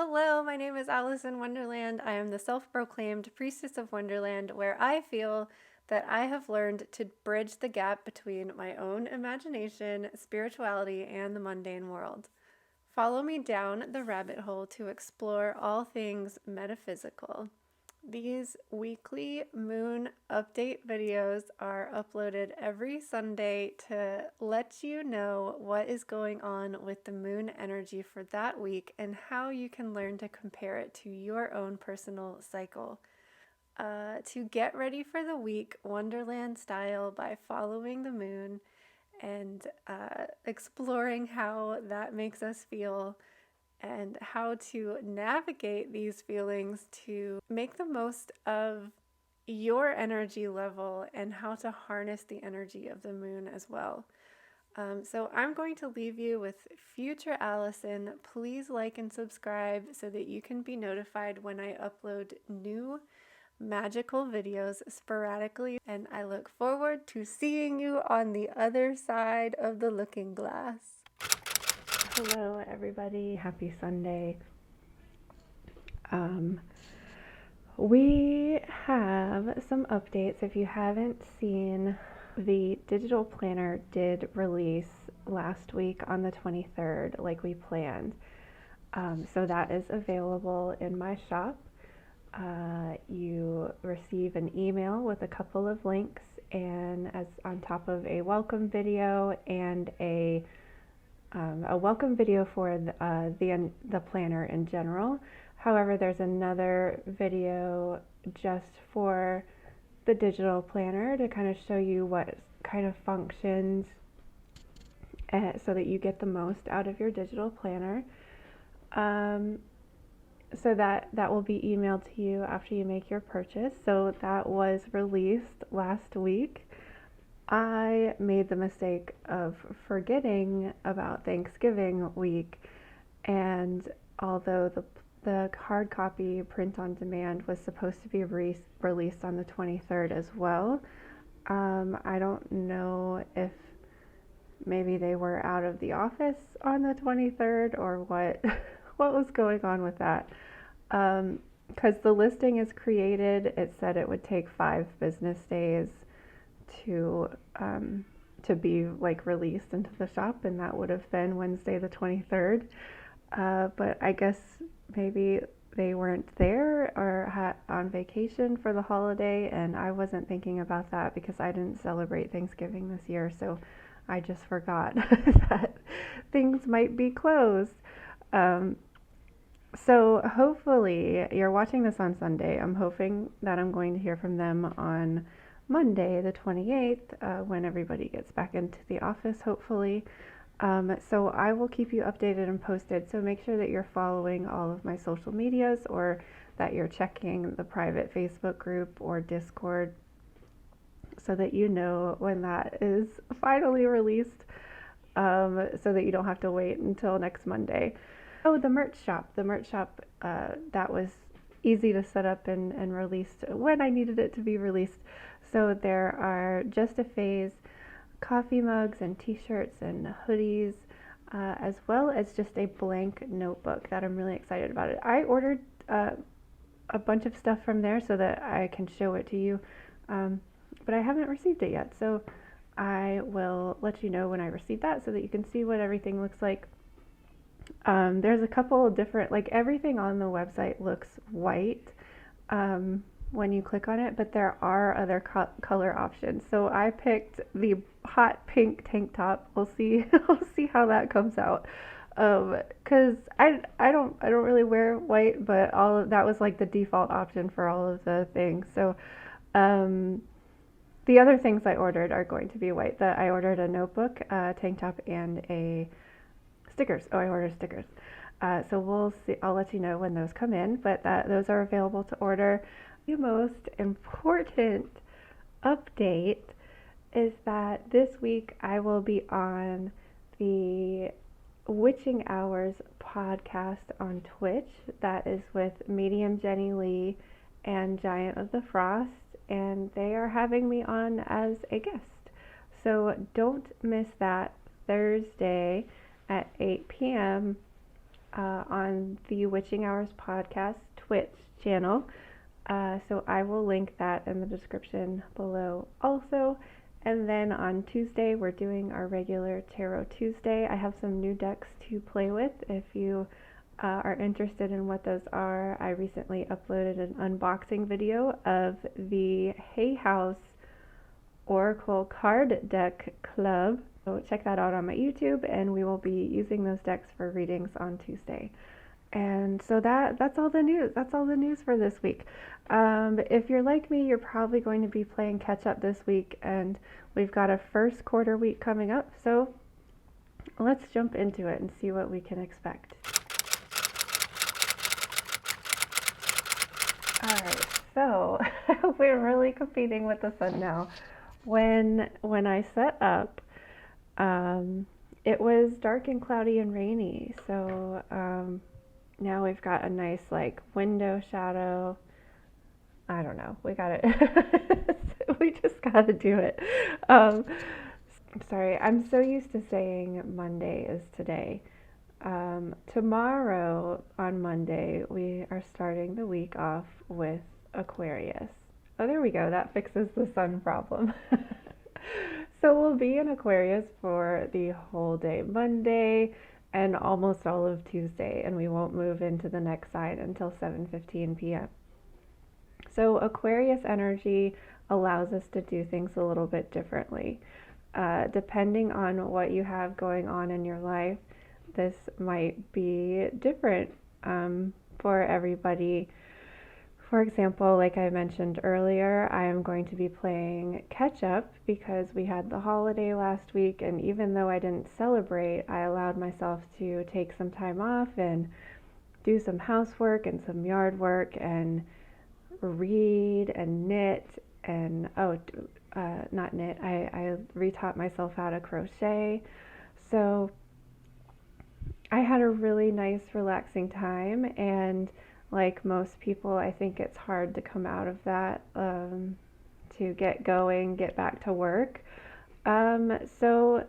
Hello, my name is Alice in Wonderland. I am the self-proclaimed priestess of Wonderland, where I feel that I have learned to bridge the gap between my own imagination, spirituality, and the mundane world. Follow me down the rabbit hole to explore all things metaphysical. These weekly moon update videos are uploaded every Sunday to let you know what is going on with the moon energy for that week and how you can learn to compare it to your own personal cycle. To get ready for the week, Wonderland style, by following the moon and exploring how that makes us feel and how to navigate these feelings to make the most of your energy level and how to harness the energy of the moon as well. So I'm going to leave you with future Allison. Please like and subscribe so that you can be notified when I upload new magical videos sporadically, and I look forward to seeing you on the other side of the looking glass. Hello, everybody. Happy Sunday. We have some updates. If you haven't seen, the digital planner did release last week on the 23rd, like we planned. So that is available in my shop. You receive an email with a couple of links, and as on top of a welcome video and a welcome video for the planner in general. However, there's another video just for the digital planner to kind of show you what kind of functions so that you get the most out of your digital planner. So that will be emailed to you after you make your purchase. So that was released last week. I made the mistake of forgetting about Thanksgiving week, and although the hard copy print on demand was supposed to be released on the 23rd as well, I don't know if maybe they were out of the office on the 23rd or what what was going on with that. Because the listing is created, it said it would take 5 business days to be like released into the shop, and that would have been Wednesday the 23rd. But I guess maybe they weren't there or on vacation for the holiday, and I wasn't thinking about that because I didn't celebrate Thanksgiving this year, so I just forgot that things might be closed. So hopefully you're watching this on Sunday. I'm hoping that I'm going to hear from them on Monday, the 28th, when everybody gets back into the office, hopefully. So I will keep you updated and posted. So make sure that you're following all of my social medias, or that you're checking the private Facebook group or Discord so that you know when that is finally released, so that you don't have to wait until next Monday. Oh, the merch shop. That was easy to set up and released when I needed it to be released. So there are Just a Phase coffee mugs and t-shirts and hoodies, as well as just a blank notebook that I'm really excited about. It. I ordered a bunch of stuff from there so that I can show it to you, but I haven't received it yet. So I will let you know when I receive that so that you can see what everything looks like. There's a couple of different, like everything on the website looks white when you click on it, but there are other color options. So I picked the hot pink tank top. We'll see we'll see how that comes out. Cause I don't really wear white, but all of that was like the default option for all of the things. So the other things I ordered are going to be white. I ordered a notebook, tank top, and a stickers. Oh, I ordered stickers. So we'll see. I'll let you know when those come in, but those are available to order. The most important update is that this week I will be on the Witching Hours podcast on Twitch. That is with Medium Jenny Lee and Giant of the Frost, and they are having me on as a guest. So don't miss that Thursday at 8 p.m. on the Witching Hours podcast Twitch channel. So I will link that in the description below also. And then on Tuesday, we're doing our regular Tarot Tuesday. I have some new decks to play with. If you are interested in what those are, I recently uploaded an unboxing video of the Hay House Oracle Card Deck Club. So check that out on my YouTube, and we will be using those decks for readings on Tuesday. And so that's all the news. That's all the news for this week. If you're like me, you're probably going to be playing catch up this week, and we've got a first quarter week coming up. So let's jump into it and see what we can expect. All right, so we're really competing with the sun now. When I set up, it was dark and cloudy and rainy. So now we've got a nice like window shadow. I don't know. We got it. We just got to do it. Sorry, I'm so used to saying Monday is today. Tomorrow on Monday, we are starting the week off with Aquarius. Oh, there we go. That fixes the sun problem. So we'll be in Aquarius for the whole day Monday and almost all of Tuesday, and we won't move into the next sign until 7:15 p.m. So Aquarius energy allows us to do things a little bit differently. Depending on what you have going on in your life, this might be different for everybody. For example, like I mentioned earlier, I am going to be playing catch up because we had the holiday last week, and even though I didn't celebrate, I allowed myself to take some time off and do some housework and some yard work and read and knit and not knit. I retaught myself how to crochet. So I had a really nice relaxing time, and like most people, I think it's hard to come out of that, to get going, get back to work. So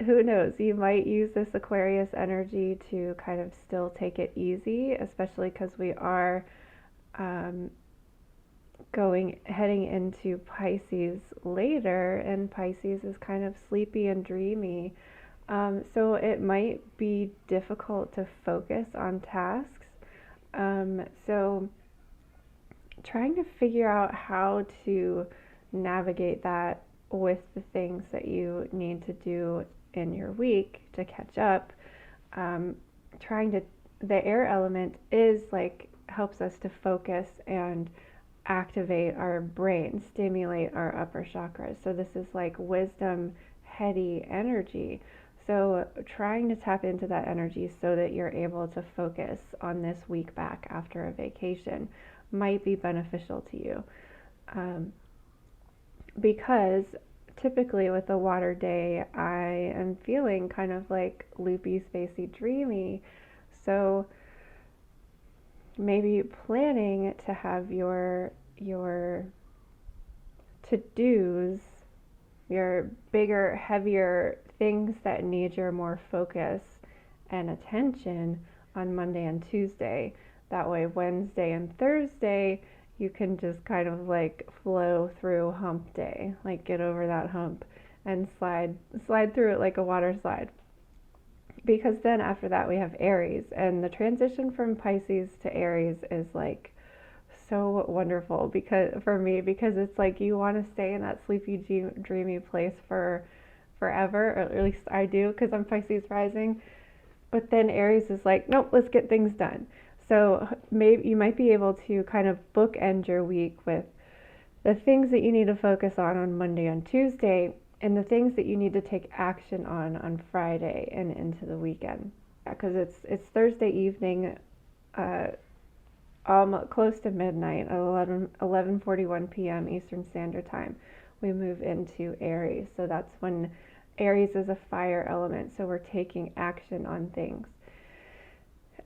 who knows? You might use this Aquarius energy to kind of still take it easy, especially because we are heading into Pisces later, and Pisces is kind of sleepy and dreamy. So it might be difficult to focus on tasks. So trying to figure out how to navigate that with the things that you need to do in your week to catch up. The air element is like helps us to focus and activate our brain, stimulate our upper chakras. So this is like wisdom, heady energy. So trying to tap into that energy so that you're able to focus on this week back after a vacation might be beneficial to you. Because typically with a water day, I am feeling kind of like loopy, spacey, dreamy. So maybe planning to have your to-dos, your bigger, heavier things that need your more focus and attention on Monday and Tuesday. That way Wednesday and Thursday you can just kind of like flow through hump day, like get over that hump and slide through it like a water slide. Because then after that we have Aries, and the transition from Pisces to Aries is like so wonderful because it's like you want to stay in that sleepy dreamy place for forever, or at least I do because I'm Pisces rising. But then Aries is like, nope, let's get things done. So maybe you might be able to kind of bookend your week with the things that you need to focus on Monday and Tuesday, and the things that you need to take action on Friday and into the weekend. Because it's Thursday evening, close to midnight, at 11:41 p.m. Eastern Standard Time. We move into Aries, so that's when Aries is a fire element, so we're taking action on things.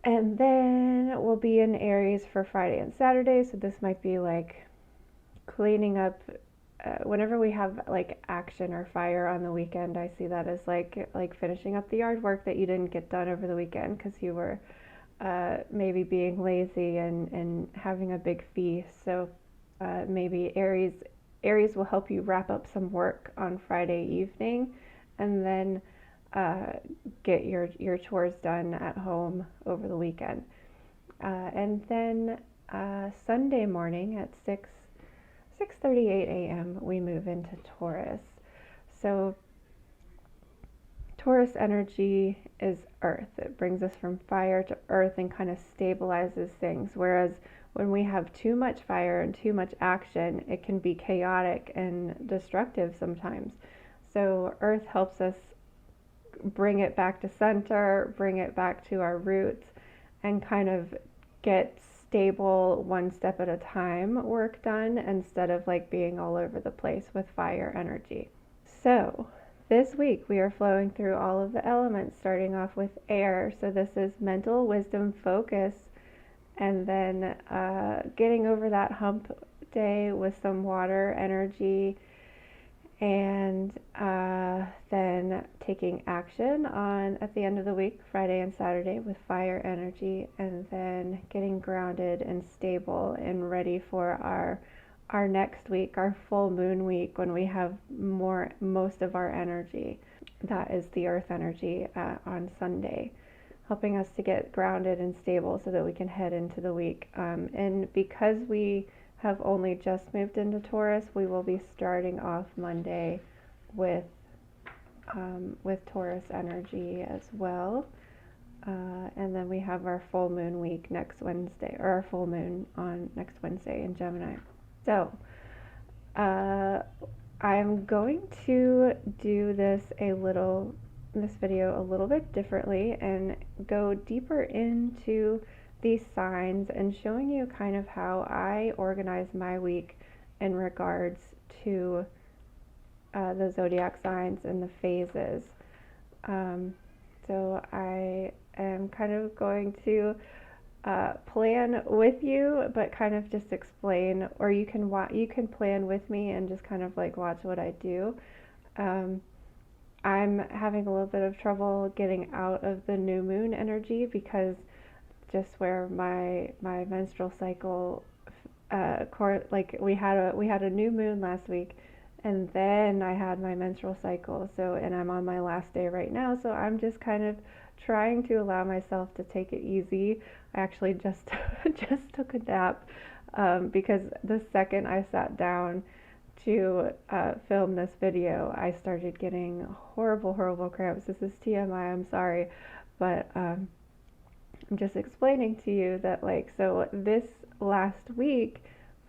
And then we'll be in Aries for Friday and Saturday, so this might be like cleaning up whenever we have like action or fire on the weekend, I see that as like finishing up the yard work that you didn't get done over the weekend because you were maybe being lazy and having a big feast. So maybe Aries will help you wrap up some work on Friday evening, and then get your chores done at home over the weekend. And then Sunday morning at 6:38 a.m. we move into Taurus. So Taurus energy is earth. It brings us from fire to earth and kind of stabilizes things. Whereas when we have too much fire and too much action, it can be chaotic and destructive sometimes. So earth helps us bring it back to center, bring it back to our roots, and kind of get stable one step at a time work done instead of like being all over the place with fire energy. So this week we are flowing through all of the elements, starting off with air. So this is mental, wisdom, focus, and then getting over that hump day with some water energy, and then taking action on at the end of the week, Friday and Saturday, with fire energy, and then getting grounded and stable and ready for our next week, our full moon week, when we have most of our energy. That is the earth energy on Sunday, helping us to get grounded and stable so that we can head into the week. And because we have only just moved into Taurus, we will be starting off Monday with Taurus energy as well. And then we have our full moon week next Wednesday, or our full moon on next Wednesday in Gemini. So I'm going to do this video a little bit differently and go deeper into these signs and showing you kind of how I organize my week in regards to the zodiac signs and the phases. So I am kind of going to plan with you, but kind of just explain, or you can plan with me and just kind of like watch what I do. I'm having a little bit of trouble getting out of the new moon energy because just where my menstrual cycle, like we had a new moon last week, and then I had my menstrual cycle. So, and I'm on my last day right now. So I'm just kind of trying to allow myself to take it easy. I actually just took a nap because the second I sat down to film this video, I started getting horrible cramps. This is TMI. I'm sorry, but I'm just explaining to you that so this last week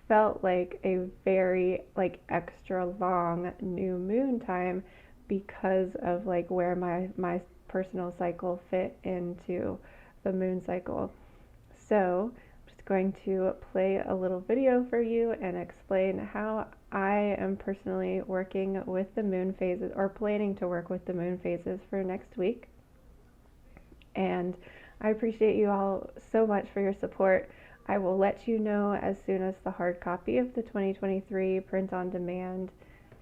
felt like a very extra long new moon time because of where my personal cycle fit into the moon cycle. So I'm just going to play a little video for you and explain how I am personally working with the moon phases, or planning to work with the moon phases for next week. And I appreciate you all so much for your support. I will let you know as soon as the hard copy of the 2023 print on demand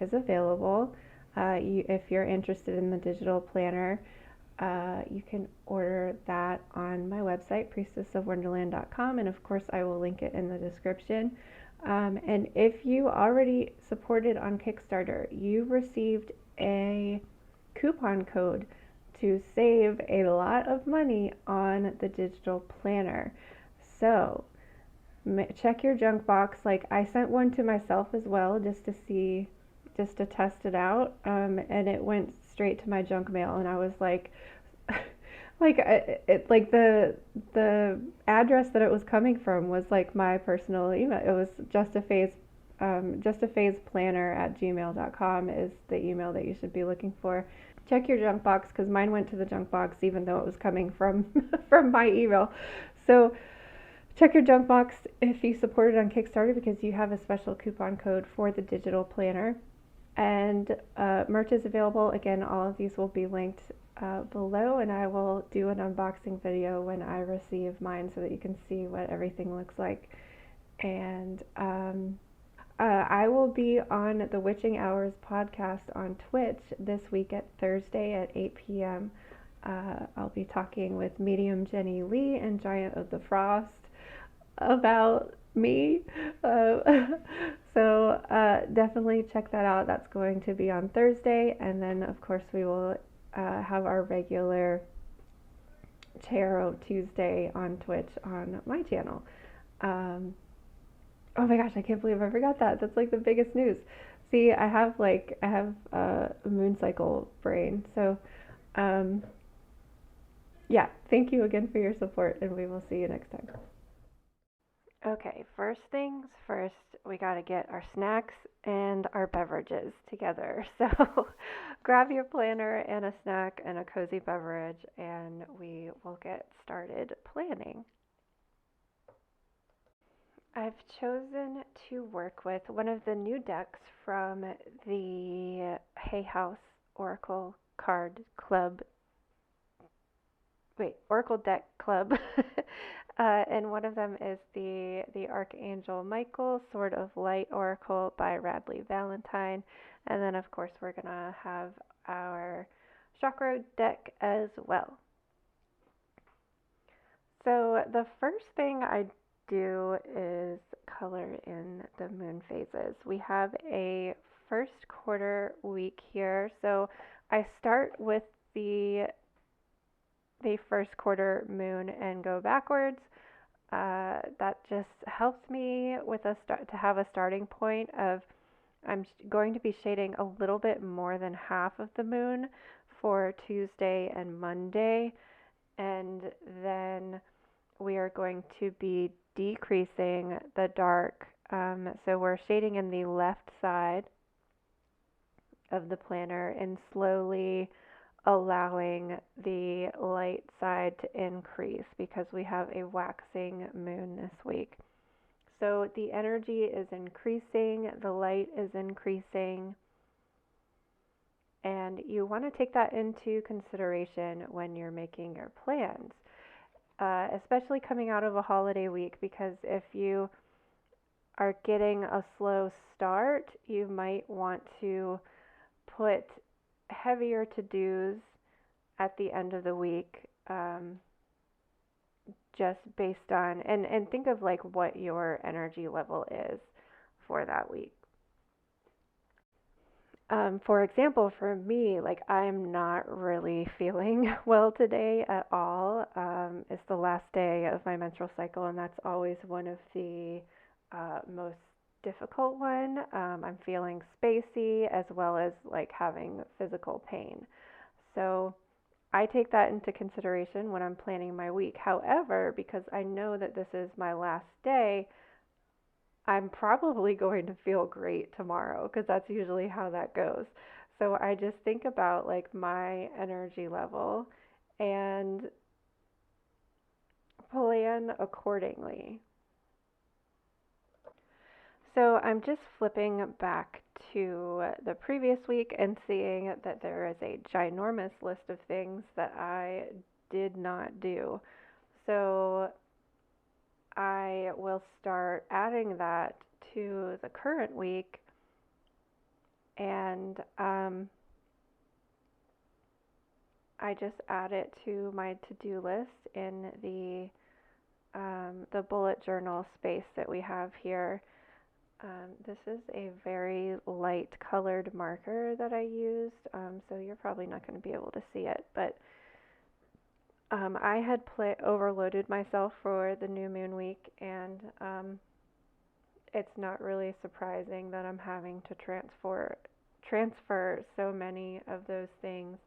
is available. If you're interested in the digital planner, you can order that on my website, priestessofwonderland.com, and of course I will link it in the description. And if you already supported on Kickstarter, you received a coupon code to save a lot of money on the digital planner. So check your junk box. I sent one to myself as well, just to test it out, and it went straight to my junk mail, and I was the address that it was coming from was my personal email. It was justaphaseplanner@gmail.com is the email that you should be looking for. Check your junk box, because mine went to the junk box even though it was coming from from my email. So check your junk box if you supported on Kickstarter, because you have a special coupon code for the digital planner. And merch is available. Again, all of these will be linked below, and I will do an unboxing video when I receive mine so that you can see what everything looks like. And I will be on the Witching Hours podcast on Twitch this week at Thursday at 8 p.m. I'll be talking with medium Jenny Lee and Giant of the Frost about me. Uh, definitely check that out. That's going to be on Thursday. And then, of course, we will have our regular Tarot Tuesday on Twitch on my channel. Oh my gosh, I can't believe I forgot that. That's like the biggest news. See, I have a moon cycle brain. So, um, yeah, thank you again for your support, and we will see you next time. Okay, first things first, we got to get our snacks and our beverages together. So grab your planner and a snack and a cozy beverage, and we will get started planning. I've chosen to work with one of the new decks from the Hay House Oracle Card Club. Wait, Oracle Deck Club. And one of them is the Archangel Michael Sword of Light Oracle by Radley Valentine. And then, of course, we're going to have our Chakra deck as well. So the first thing I do is color in the moon phases. We have a first quarter week here. So I start with the first quarter moon and go backwards. That just helps me with to have a starting point of I'm going to be shading a little bit more than half of the moon for Tuesday and Monday, and then we are going to be decreasing the dark. So we're shading in the left side of the planner and slowly allowing the light side to increase because we have a waxing moon this week. So the energy is increasing, the light is increasing, and you want to take that into consideration when you're making your plans, especially coming out of a holiday week, because if you are getting a slow start, you might want to put heavier to-dos at the end of the week, just based on, and think of like what your energy level is for that week. For example, for me, like I'm not really feeling well today at all. It's the last day of my menstrual cycle, and that's always one of the most difficult one. I'm feeling spacey as well as like having physical pain. So I take that into consideration when I'm planning my week. However, because I know that this is my last day, I'm probably going to feel great tomorrow because that's usually how that goes. So I just think about like my energy level and plan accordingly. So I'm just flipping back to the previous week and seeing that there is a ginormous list of things that I did not do. So I will start adding that to the current week, and I just add it to my to-do list in the bullet journal space that we have here. This is a very light colored marker that I used, so you're probably not going to be able to see it, but I had overloaded myself for the new moon week, and it's not really surprising that I'm having to transfer so many of those things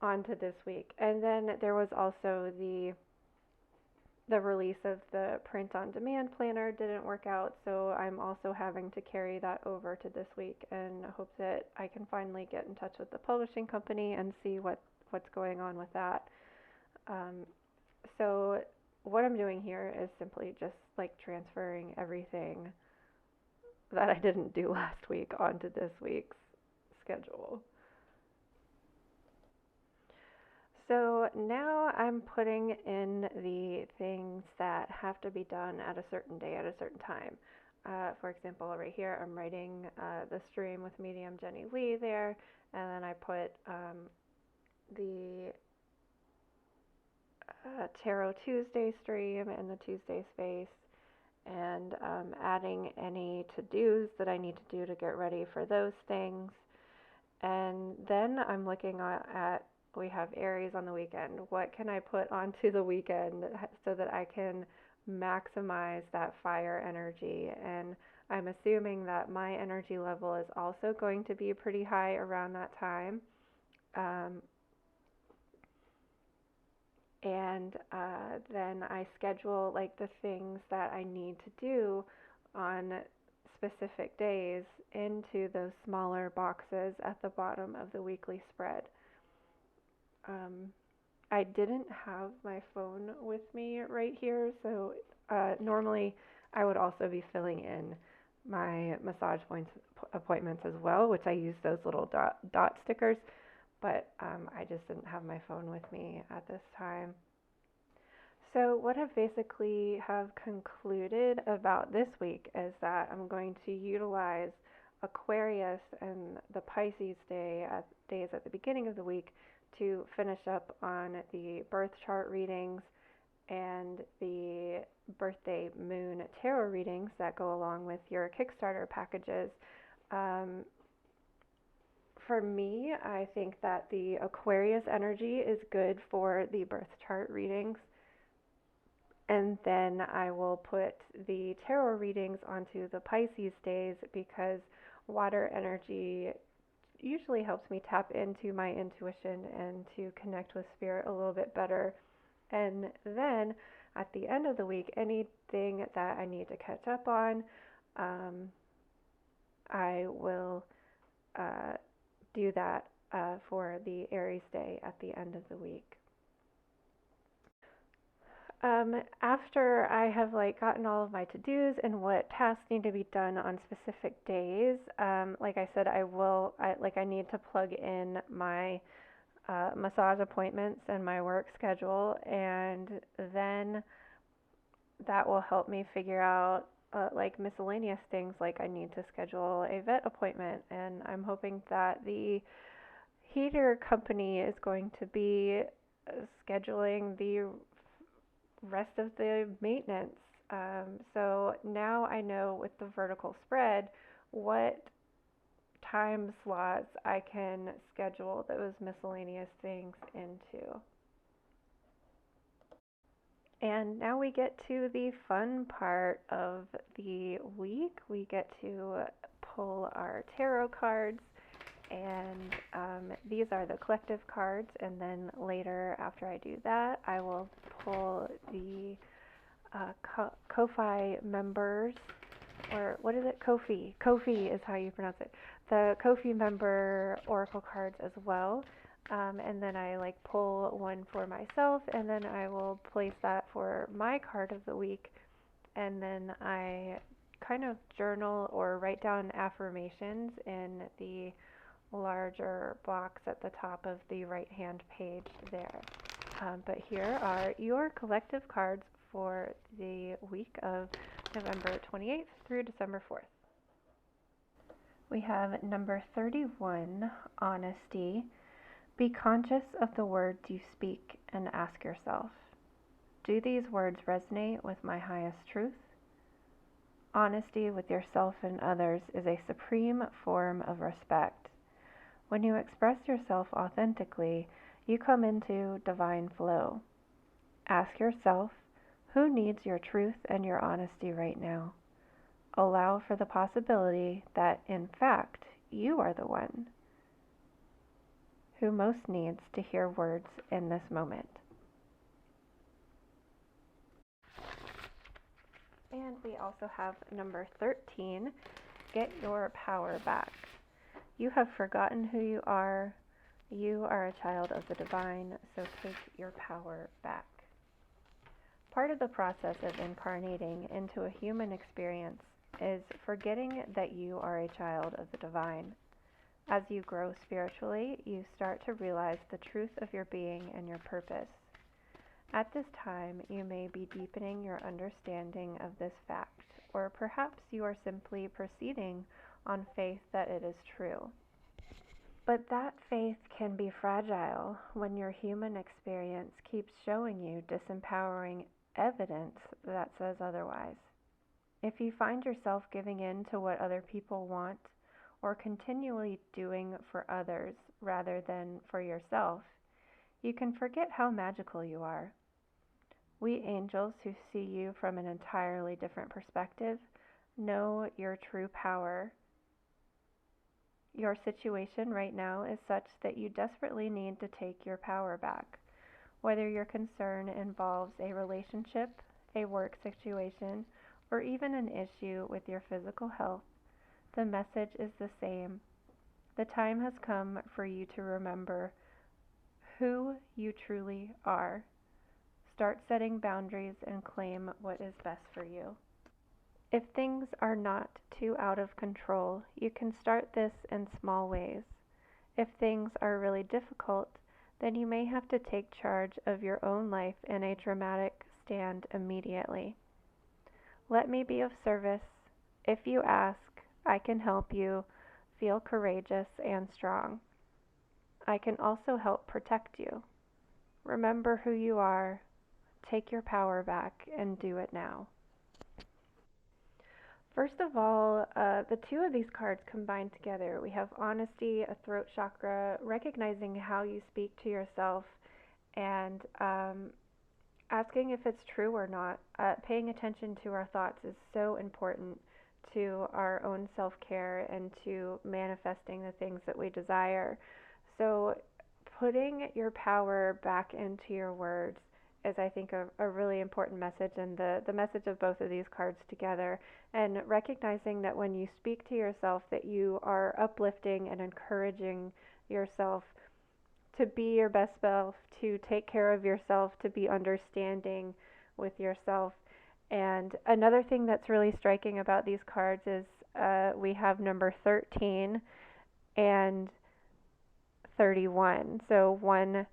onto this week. And then there was also the release of the print on demand planner didn't work out, so I'm also having to carry that over to this week, and hope that I can finally get in touch with the publishing company and see what's going on with that. So what I'm doing here is simply just like transferring everything that I didn't do last week onto this week's schedule. So now I'm putting in the things that have to be done at a certain day at a certain time. For example, right here, I'm writing the stream with medium Jenny Lee there, and then I put the Tarot Tuesday stream in the Tuesday space, and adding any to-dos that I need to do to get ready for those things. And then I'm looking at we have Aries on the weekend. What can I put onto the weekend so that I can maximize that fire energy? And I'm assuming that my energy level is also going to be pretty high around that time. And then I schedule like the things that I need to do on specific days into those smaller boxes at the bottom of the weekly spread. I didn't have my phone with me right here, so normally I would also be filling in my massage appointments as well, which I use those little dot stickers, but I just didn't have my phone with me at this time. So what I've basically have concluded about this week is that I'm going to utilize Aquarius and the Pisces days at the beginning of the week to finish up on the birth chart readings and the birthday moon tarot readings that go along with your Kickstarter packages. For me, I think that the Aquarius energy is good for the birth chart readings. And then I will put the tarot readings onto the Pisces days because water energy usually helps me tap into my intuition and to connect with spirit a little bit better. And then at the end of the week, anything that I need to catch up on, I will do that for the Aries day at the end of the week. After I have gotten all of my to-dos and what tasks need to be done on specific days, like I said, I need to plug in my massage appointments and my work schedule, and then that will help me figure out miscellaneous things, like I need to schedule a vet appointment, and I'm hoping that the heater company is going to be scheduling the rest of the maintenance. So now I know with the vertical spread what time slots I can schedule those miscellaneous things into. And now we get to the fun part of the week. We get to pull our tarot cards, and these are the collective cards, and then later after I do that I will pull the Ko-Fi members, or what is it? Ko-Fi is how you pronounce it. The Ko-Fi member oracle cards as well, and then I pull one for myself, and then I will place that for my card of the week, and then I kind of journal or write down affirmations in the larger box at the top of the right hand page there. But here are your collective cards for the week of November 28th through December 4th. We have number 31, honesty. Be conscious of the words you speak and ask yourself, do these words resonate with my highest truth? Honesty with yourself and others is a supreme form of respect. When you express yourself authentically, you come into divine flow. Ask yourself, who needs your truth and your honesty right now? Allow for the possibility that, in fact, you are the one who most needs to hear words in this moment. And we also have number 13, get your power back. You have forgotten who you are. You are a child of the divine, so take your power back. Part of the process of incarnating into a human experience is forgetting that you are a child of the divine. As you grow spiritually, you start to realize the truth of your being and your purpose. At this time, you may be deepening your understanding of this fact, or perhaps you are simply proceeding on faith that it is true. But that faith can be fragile when your human experience keeps showing you disempowering evidence that says otherwise. If you find yourself giving in to what other people want, or continually doing for others rather than for yourself, you can forget how magical you are. We angels who see you from an entirely different perspective know your true power. Your situation right now is such that you desperately need to take your power back. Whether your concern involves a relationship, a work situation, or even an issue with your physical health, the message is the same. The time has come for you to remember who you truly are. Start setting boundaries and claim what is best for you. If things are not too out of control, you can start this in small ways. If things are really difficult, then you may have to take charge of your own life in a dramatic stand immediately. Let me be of service. If you ask, I can help you feel courageous and strong. I can also help protect you. Remember who you are, take your power back, and do it now. First of all, the two of these cards combined together. We have honesty, a throat chakra, recognizing how you speak to yourself, and asking if it's true or not. Paying attention to our thoughts is so important to our own self-care and to manifesting the things that we desire. So putting your power back into your words is, I think, a really important message, and the message of both of these cards together, and recognizing that when you speak to yourself that you are uplifting and encouraging yourself to be your best self, to take care of yourself, to be understanding with yourself. And another thing that's really striking about these cards is we have number 13 and 31. So 1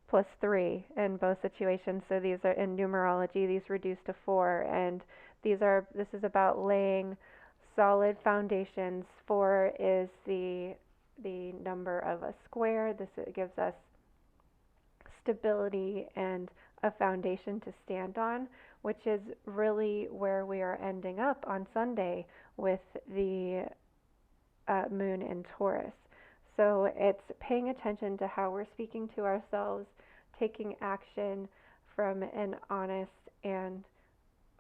plus 3 in both situations. So these are in numerology, these reduce to 4. And this is about laying solid foundations. 4 is the number of a square. This gives us stability and a foundation to stand on, which is really where we are ending up on Sunday with the moon in Taurus. So it's paying attention to how we're speaking to ourselves, taking action from an honest and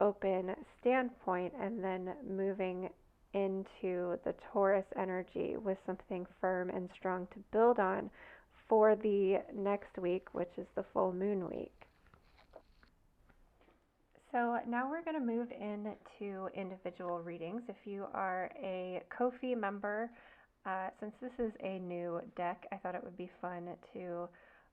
open standpoint, and then moving into the Taurus energy with something firm and strong to build on for the next week, which is the full moon week. So now we're going to move into individual readings. If you are a Ko-fi member, since this is a new deck, I thought it would be fun to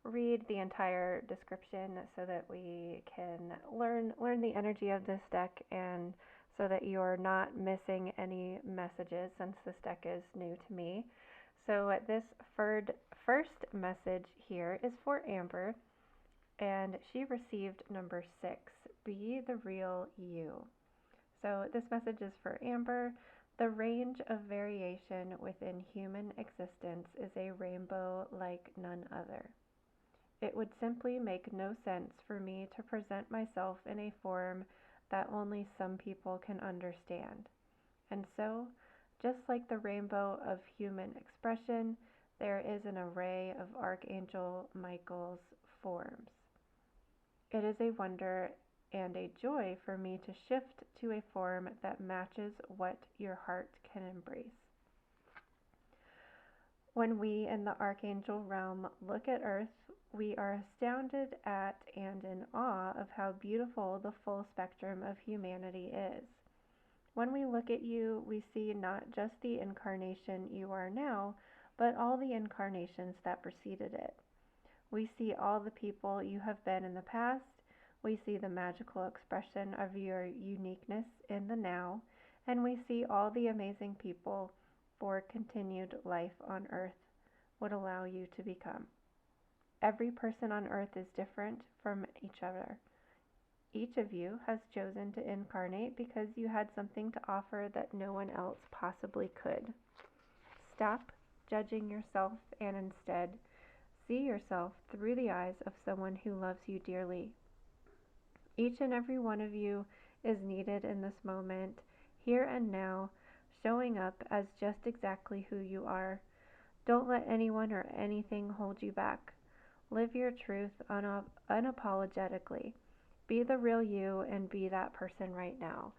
read the entire description so that we can learn the energy of this deck, and so that you're not missing any messages, since this deck is new to me. So this first message here is for Amber, and she received number 6, be the real you. So this message is for Amber. The range of variation within human existence is a rainbow like none other. It would simply make no sense for me to present myself in a form that only some people can understand. And so, just like the rainbow of human expression, there is an array of Archangel Michael's forms. It is a wonder and a joy for me to shift to a form that matches what your heart can embrace. When we in the Archangel realm look at Earth, we are astounded at and in awe of how beautiful the full spectrum of humanity is. When we look at you, we see not just the incarnation you are now, but all the incarnations that preceded it. We see all the people you have been in the past. We see the magical expression of your uniqueness in the now, and we see all the amazing people for continued life on Earth would allow you to become. Every person on Earth is different from each other. Each of you has chosen to incarnate because you had something to offer that no one else possibly could. Stop judging yourself and instead see yourself through the eyes of someone who loves you dearly. Each and every one of you is needed in this moment, here and now, showing up as just exactly who you are. Don't let anyone or anything hold you back. Live your truth unapologetically. Be the real you and be that person right now.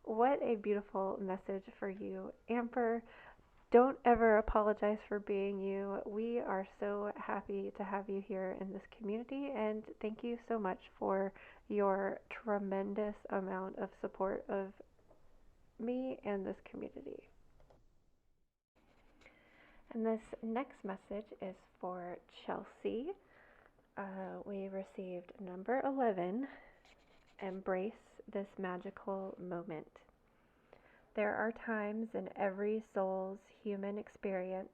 What a beautiful message for you, Amber. Don't ever apologize for being you. We are so happy to have you here in this community, and thank you so much for your tremendous amount of support of me and this community. And this next message is for Chelsea. We received number 11. Embrace this magical moment. There are times in every soul's human experience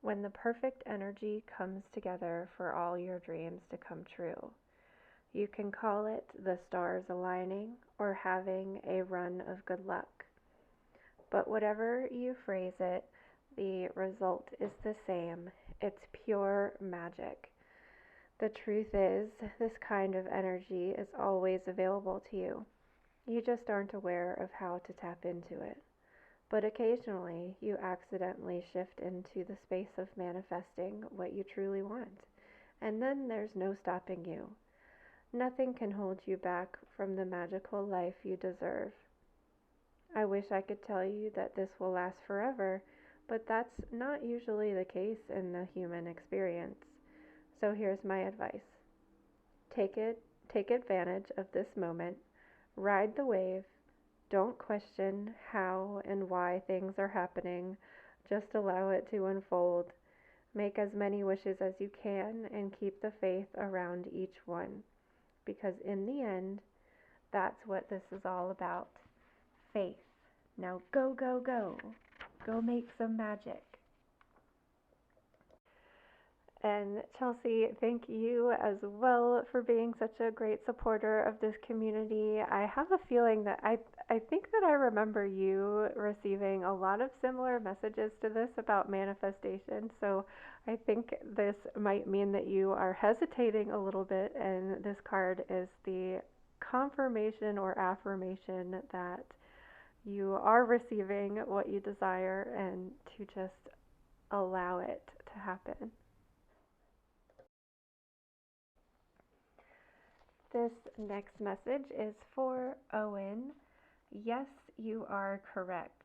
when the perfect energy comes together for all your dreams to come true. You can call it the stars aligning or having a run of good luck. But whatever you phrase it, the result is the same. It's pure magic. The truth is, this kind of energy is always available to you. You just aren't aware of how to tap into it. But occasionally, you accidentally shift into the space of manifesting what you truly want. And then there's no stopping you. Nothing can hold you back from the magical life you deserve. I wish I could tell you that this will last forever, but that's not usually the case in the human experience. So here's my advice. Take advantage of this moment. Ride the wave. Don't question how and why things are happening. Just allow it to unfold. Make as many wishes as you can and keep the faith around each one. Because in the end, that's what this is all about. Faith. Now go, go, go. Go make some magic. And Chelsea, thank you as well for being such a great supporter of this community. I have a feeling that I think that I remember you receiving a lot of similar messages to this about manifestation. So I think this might mean that you are hesitating a little bit, and this card is the confirmation or affirmation that you are receiving what you desire and to just allow it to happen. This next message is for Owen. Yes, you are correct.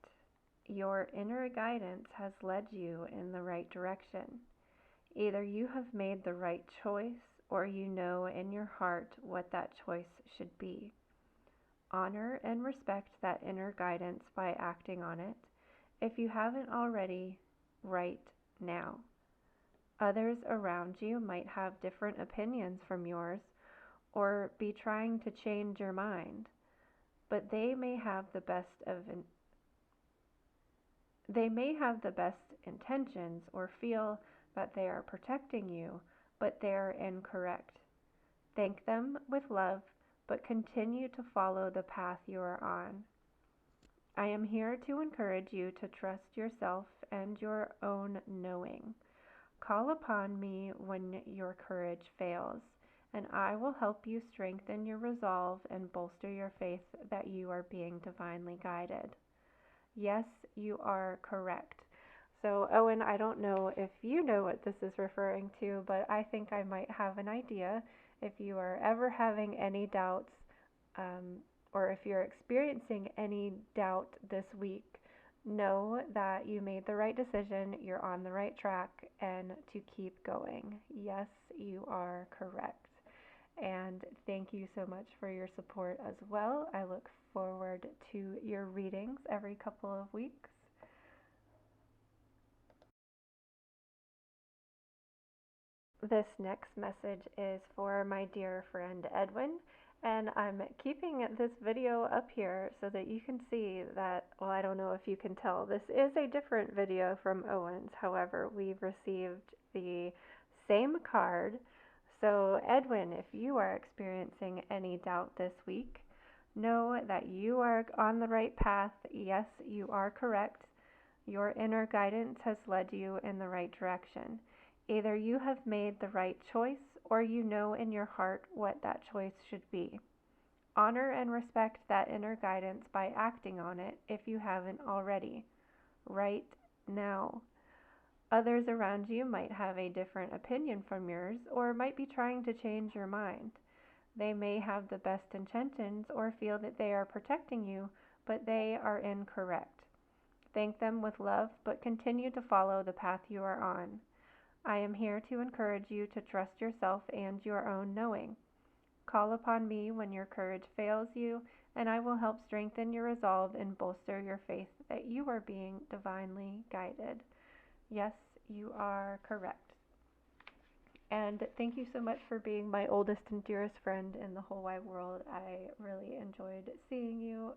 Your inner guidance has led you in the right direction. Either you have made the right choice or you know in your heart what that choice should be. Honor and respect that inner guidance by acting on it, if you haven't already, right now. Others around you might have different opinions from yours or be trying to change your mind, but they may have the best intentions or feel that they are protecting you, but they're incorrect. Thank them with love, but continue to follow the path you are on. I am here to encourage you to trust yourself and your own knowing. Call upon me when your courage fails, and I will help you strengthen your resolve and bolster your faith that you are being divinely guided. Yes, you are correct. So, Owen, I don't know if you know what this is referring to, but I think I might have an idea. If you are ever having any doubts, or if you're experiencing any doubt this week, know that you made the right decision, you're on the right track, and to keep going. Yes, you are correct. And thank you so much for your support as well. I look forward to your readings every couple of weeks. This next message is for my dear friend Edwin, and I'm keeping this video up here so that you can see that, well, I don't know if you can tell, this is a different video from Owen's. However, we've received the same card, So, Edwin, if you are experiencing any doubt this week, know that you are on the right path. Yes, you are correct. Your inner guidance has led you in the right direction. Either you have made the right choice or you know in your heart what that choice should be. Honor and respect that inner guidance by acting on it if you haven't already. Right now. Others around you might have a different opinion from yours or might be trying to change your mind. They may have the best intentions or feel that they are protecting you, but they are incorrect. Thank them with love, but continue to follow the path you are on. I am here to encourage you to trust yourself and your own knowing. Call upon me when your courage fails you, and I will help strengthen your resolve and bolster your faith that you are being divinely guided. Yes, you are correct. And thank you so much for being my oldest and dearest friend in the whole wide world. I really enjoyed seeing you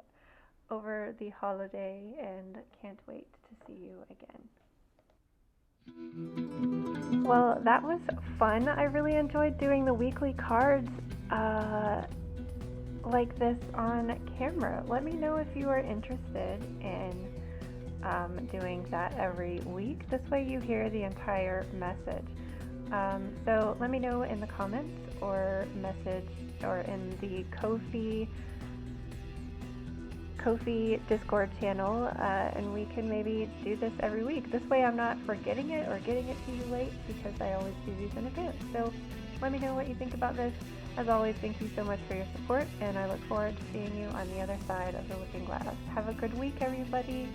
over the holiday and can't wait to see you again. Well, that was fun. I really enjoyed doing the weekly cards like this on camera. Let me know if you are interested in doing that every week. This way you hear the entire message. So let me know in the comments or message or in the Ko-fi Discord channel, and we can maybe do this every week. This way I'm not forgetting it or getting it to you late, because I always do these in advance. So let me know what you think about this. As always, thank you so much for your support, and I look forward to seeing you on the other side of the looking glass. Have a good week, everybody.